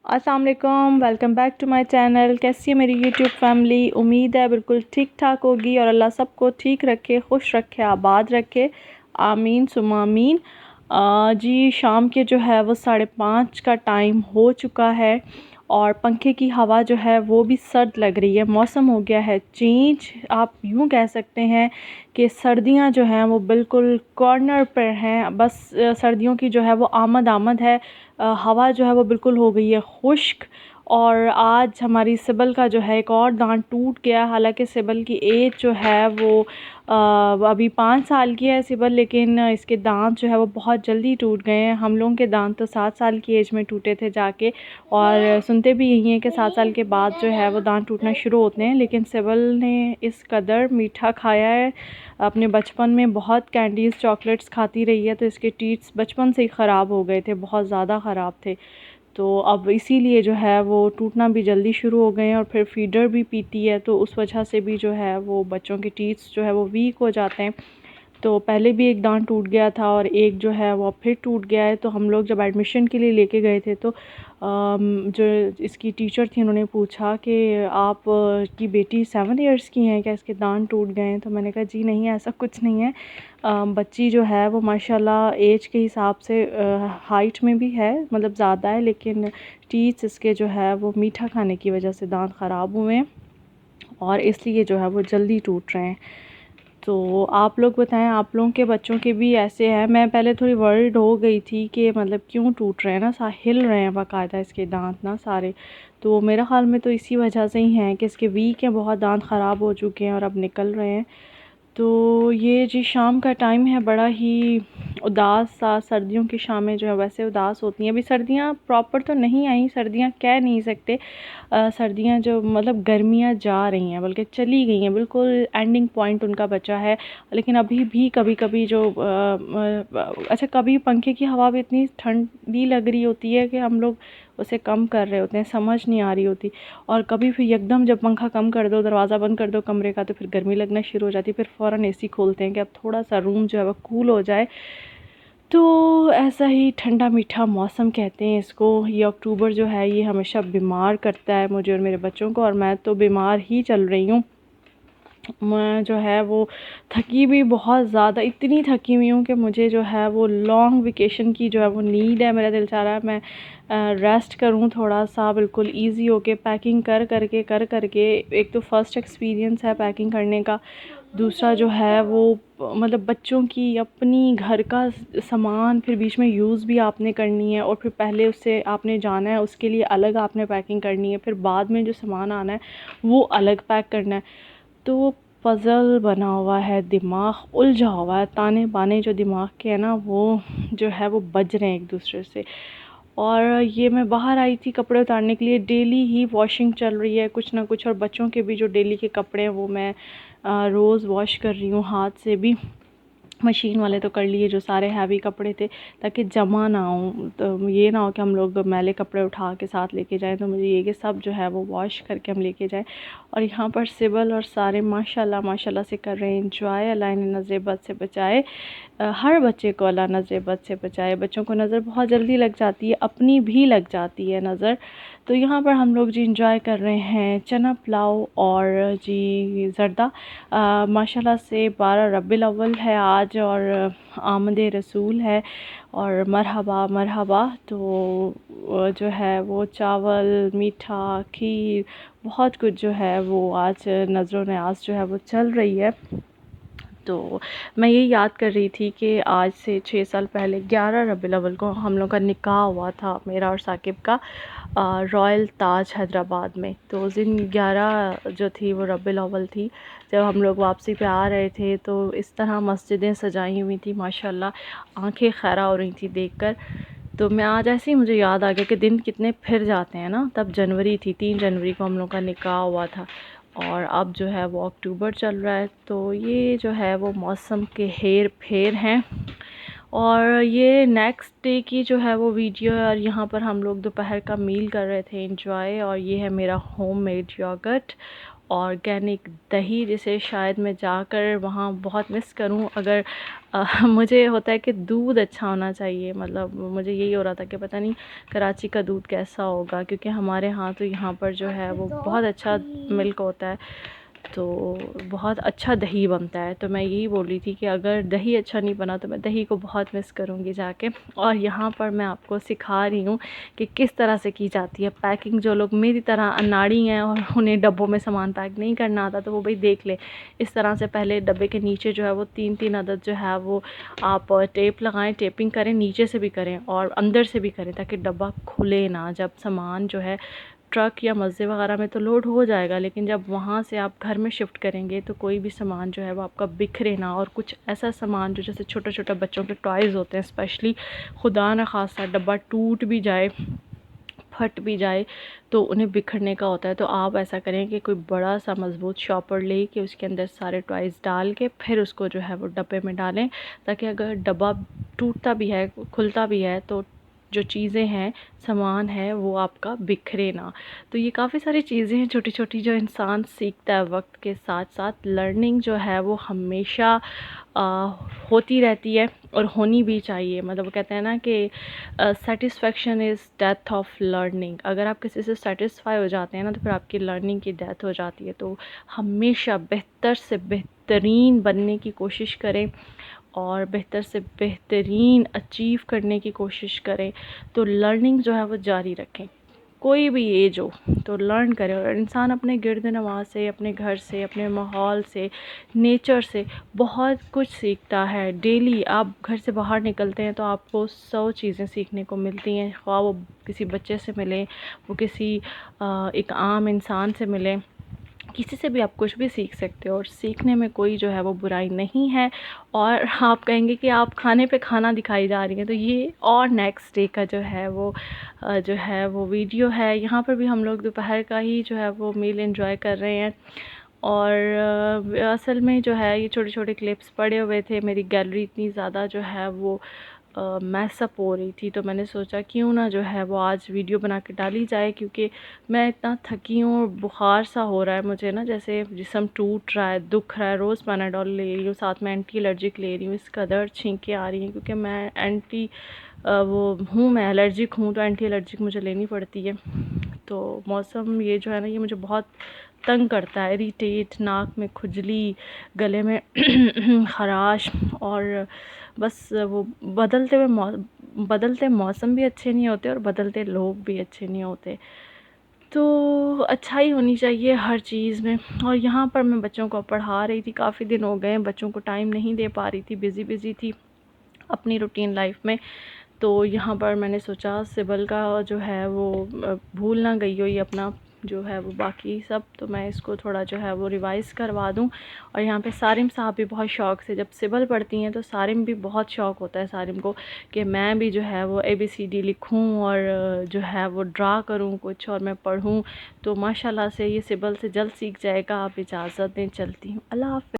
अस्सलाम वालेकुम, welcome back to my channel. कैसी है मेरी यूट्यूब फैमिली? उम्मीद है बिल्कुल ठीक ठाक होगी और अल्लाह सबको ठीक रखे, खुश रखे, आबाद रखे। आमीन सुम्मा आमीन। जी शाम के जो है वो 5:30 का टाइम हो चुका है और पंखे की हवा जो है वो भी सर्द लग रही है। मौसम हो गया है चेंज, आप यूँ कह सकते हैं कि सर्दियां जो हैं वो बिल्कुल कॉर्नर पर हैं। बस सर्दियों की जो है वो आमद आमद है। हवा जो है वो बिल्कुल हो गई है खुश्क। और आज हमारी सिबल का जो है एक और दांत टूट गया। हालांकि सिबल की एज जो है वो अभी 5 साल की है सिबल, लेकिन इसके दांत जो है वो बहुत जल्दी टूट गए हैं। हम लोगों के दांत तो 7 साल की एज में टूटे थे जाके, और सुनते भी यही हैं कि 7 साल के बाद जो है वो दांत टूटना शुरू होते हैं। लेकिन सिबल ने इस कदर मीठा खाया है, अपने बचपन में बहुत कैंडीज़ चॉकलेट्स खाती रही है, तो इसके टीथ्स बचपन से ही ख़राब हो गए थे, बहुत ज़्यादा ख़राब थे। तो अब इसीलिए जो है वो टूटना भी जल्दी शुरू हो गए हैं। और फिर फीडर भी पीती है, तो उस वजह से भी जो है वो बच्चों के टीथ्स जो है वो वीक हो जाते हैं। तो पहले भी एक दांत टूट गया था और एक जो है वो फिर टूट गया है। तो हम लोग जब एडमिशन के लिए लेके गए थे तो जो इसकी टीचर थी उन्होंने पूछा कि आप की बेटी 7 इयर्स की हैं, क्या इसके दांत टूट गए हैं? तो मैंने कहा जी नहीं, ऐसा कुछ नहीं है। बच्ची जो है वो माशाल्लाह एज के हिसाब से हाइट में भी है, मतलब ज़्यादा है, लेकिन टीथ इसके जो है वो मीठा खाने की वजह से दांत ख़राब हुए हैं और इसलिए जो है वो जल्दी टूट रहे हैं। तो आप लोग बताएं, आप लोगों के बच्चों के भी ऐसे हैं? मैं पहले थोड़ी वर्ried हो गई थी कि मतलब क्यों टूट रहे हैं ना, हिल रहे हैं बाकायदा इसके दांत ना सारे। तो मेरा ख़्याल में तो इसी वजह से ही हैं कि इसके वीक हैं, बहुत दांत ख़राब हो चुके हैं और अब निकल रहे हैं। तो ये जी शाम का टाइम है, बड़ा ही उदास सा। सर्दियों की शामें जो है वैसे उदास होती हैं। अभी सर्दियाँ प्रॉपर तो नहीं आई, सर्दियाँ कह नहीं सकते। सर्दियाँ जो मतलब गर्मियाँ जा रही हैं, बल्कि चली गई हैं, बिल्कुल एंडिंग पॉइंट उनका बचा है। लेकिन अभी भी कभी कभी जो अच्छा, कभी पंखे की हवा भी इतनी ठंडी लग रही होती है कि हम लोग उसे कम कर रहे होते हैं, समझ नहीं आ रही होती। और कभी फिर एकदम जब पंखा कम कर दो, दरवाज़ा बंद कर दो कमरे का, तो फिर गर्मी लगना शुरू हो जाती है। फिर फ़ौरन एसी खोलते हैं कि अब थोड़ा सा रूम जो है वो कूल हो जाए। तो ऐसा ही ठंडा मीठा मौसम कहते हैं इसको। ये अक्टूबर जो है ये हमेशा बीमार करता है मुझे और मेरे बच्चों को, और मैं तो बीमार ही चल रही हूँ। मैं जो है वो थकी भी बहुत ज़्यादा, इतनी थकी हुई हूँ कि मुझे जो है वो लॉन्ग वेकेशन की जो है वो नीड है। मेरा दिल चाह रहा है मैं रेस्ट करूँ थोड़ा सा, बिल्कुल इजी होके पैकिंग कर करके। एक तो फ़र्स्ट एक्सपीरियंस है पैकिंग करने का, दूसरा जो है वो मतलब बच्चों की अपनी घर का सामान फिर बीच में यूज़ भी आपने करनी है, और फिर पहले उससे आपने जाना है, उसके लिए अलग आपने पैकिंग करनी है, फिर बाद में जो सामान आना है वो अलग पैक करना है। तो वो पज़ल बना हुआ है, दिमाग उलझा हुआ है, ताने बाने जो दिमाग के हैं ना वो जो है वो बज रहे हैं एक दूसरे से। और ये मैं बाहर आई थी कपड़े उतारने के लिए, डेली ही वॉशिंग चल रही है कुछ ना कुछ। और बच्चों के भी जो डेली के कपड़े हैं वो मैं रोज़ वॉश कर रही हूँ हाथ से भी। मशीन वाले तो कर लिए जो सारे हैवी कपड़े थे, ताकि जमा ना हो। तो ये ना हो कि हम लोग मैले कपड़े उठा के साथ लेके जाएं। तो मुझे ये कि सब जो है वो वॉश करके हम लेके जाएं। और यहाँ पर सिबल और सारे माशाल्लाह माशाल्लाह से कर रहे हैं इंजॉय। अल्लाह इन्हें नज़र बद से बचाए, हर बच्चे को अल्लाह नज़र बद से बचाए। बच्चों को नज़र बहुत जल्दी लग जाती है, अपनी भी लग जाती है नज़र। तो यहाँ पर हम लोग जी इंजॉय कर रहे हैं चना पुलाव और जी ज़र्दा। माशाल्लाह से 12 रबीउल अव्वल है आज और आमद रसूल है, और मरहबा मरहबा। तो जो है वो चावल, मीठा, खीर, बहुत कुछ जो है वो आज नज़रों न्याज़ जो है वो चल रही है। तो मैं ये याद कर रही थी कि आज से 6 साल पहले 11 रबीउल अव्वल को हम लोग का निकाह हुआ था, मेरा और साकिब का, रॉयल ताज हैदराबाद में। तो उस दिन 11 जो थी वो रबीउल अव्वल थी। जब हम लोग वापसी पे आ रहे थे तो इस तरह मस्जिदें सजाई हुई थी माशाल्लाह, आंखें खैरा हो रही थी देखकर। तो मैं आज ऐसे ही मुझे याद आ गया कि दिन कितने फिर जाते हैं ना। तब जनवरी थी, 3 जनवरी को हम लोग का निकाह हुआ था, और अब जो है वो अक्टूबर चल रहा है। तो ये जो है वो मौसम के हेर फेर हैं। और ये नेक्स्ट डे की जो है वो वीडियो है, और यहाँ पर हम लोग दोपहर का मील कर रहे थे एंजॉय। और ये है मेरा होम मेड योगर्ट ऑर्गेनिक दही, जिसे शायद मैं जाकर वहाँ बहुत मिस करूँ। अगर मुझे होता है कि दूध अच्छा होना चाहिए, मतलब मुझे यही हो रहा था कि पता नहीं कराची का दूध कैसा होगा, क्योंकि हमारे यहाँ तो यहाँ पर जो है वो बहुत अच्छा मिल्क होता है, तो बहुत अच्छा दही बनता है। तो मैं यही बोल रही थी कि अगर दही अच्छा नहीं बना तो मैं दही को बहुत मिस करूँगी जाके। और यहाँ पर मैं आपको सिखा रही हूँ कि किस तरह से की जाती है पैकिंग। जो लोग मेरी तरह अनाड़ी हैं और उन्हें डब्बों में सामान पैक नहीं करना आता, तो वो भाई देख ले। इस तरह से पहले डब्बे के नीचे जो है वो 3-3 अदद जो है वो आप टेप लगाएं, टेपिंग करें, नीचे से भी करें और अंदर से भी करें, ताकि डब्बा खुले ना। जब सामान जो है ट्रक या मज़े वगैरह में तो लोड हो जाएगा, लेकिन जब वहाँ से आप घर में शिफ्ट करेंगे तो कोई भी सामान जो है वो आपका बिखरे ना। और कुछ ऐसा सामान जो जैसे छोटे छोटे बच्चों के टॉयज़ होते हैं स्पेशली, खुदा न खासा डब्बा टूट भी जाए, फट भी जाए, तो उन्हें बिखरने का होता है। तो आप ऐसा करें कि कोई बड़ा सा मज़बूत शॉपर ले के उसके अंदर सारे टॉयज़ डाल के फिर उसको जो है वो डब्बे में डालें, ताकि अगर डब्बा टूटता भी है, खुलता भी है, तो जो चीज़ें हैं, सामान है, वो आपका बिखरे ना। तो ये काफ़ी सारी चीज़ें हैं छोटी छोटी जो इंसान सीखता है वक्त के साथ साथ। लर्निंग जो है वो हमेशा होती रहती है और होनी भी चाहिए। मतलब वो कहते हैं ना कि satisfaction is death of learning. अगर आप किसी से सेटिस्फाई हो जाते हैं ना, तो फिर आपकी लर्निंग की डेथ हो जाती है। तो हमेशा बेहतर से बेहतरीन बनने की कोशिश करें और बेहतर से बेहतरीन अचीव करने की कोशिश करें। तो लर्निंग जो है वो जारी रखें, कोई भी एज हो तो लर्न करें। और इंसान अपने गिर्द नवाज़ से, अपने घर से, अपने माहौल से, नेचर से बहुत कुछ सीखता है। डेली आप घर से बाहर निकलते हैं तो आपको 100 चीज़ें सीखने को मिलती हैं, ख्वाह वो किसी बच्चे से मिले, वो किसी एक आम इंसान से मिले, किसी से भी आप कुछ भी सीख सकते हो। और सीखने में कोई जो है वो बुराई नहीं है। और आप कहेंगे कि आप खाने पे खाना दिखाई जा रही हैं, तो ये और नेक्स्ट डे का जो है वो वीडियो है। यहाँ पर भी हम लोग दोपहर का ही जो है वो मील एंजॉय कर रहे हैं। और असल में जो है ये छोटे छोटे क्लिप्स पड़े हुए थे। मेरी गैलरी इतनी ज़्यादा जो है वो मैसअप हो रही थी, तो मैंने सोचा क्यों ना जो है वो आज वीडियो बना के डाली जाए, क्योंकि मैं इतना थकी हूँ और बुखार सा हो रहा है मुझे ना, जैसे जिस्म टूट रहा है, दुख रहा है। रोज़ पैनाडोल ले रही हूँ, साथ में एंटी एलर्जिक ले रही हूँ। इस कदर छींकें आ रही हैं, क्योंकि मैं मैं एलर्जिक हूँ, तो एंटी एलर्जिक मुझे लेनी पड़ती है। तो मौसम ये जो है ना, ये मुझे बहुत तंग करता है। इरिटेट, नाक में खुजली, गले में खराश, और बस वो बदलते मौसम भी अच्छे नहीं होते और बदलते लोग भी अच्छे नहीं होते। तो अच्छाई होनी चाहिए हर चीज़ में। और यहाँ पर मैं बच्चों को पढ़ा रही थी, काफ़ी दिन हो गए बच्चों को टाइम नहीं दे पा रही थी, बिज़ी थी अपनी रूटीन लाइफ में। तो यहाँ पर मैंने सोचा सिबल का जो है वो भूल ना गई हो ये अपना जो है वो बाकी सब, तो मैं इसको थोड़ा जो है वो रिवाइज़ करवा दूँ। और यहाँ पे सारिम साहब भी बहुत शौक़ से, जब सिबल पढ़ती हैं तो सारिम भी बहुत शौक़ होता है सारिम को कि मैं भी जो है वो ABCD लिखूँ और जो है वो ड्रा करूँ कुछ और मैं पढ़ूँ। तो माशाल्लाह से ये सिबल से जल्द सीख जाएगा। आप इजाज़त दें, चलती हूँ, अल्लाह हाफ़िज़।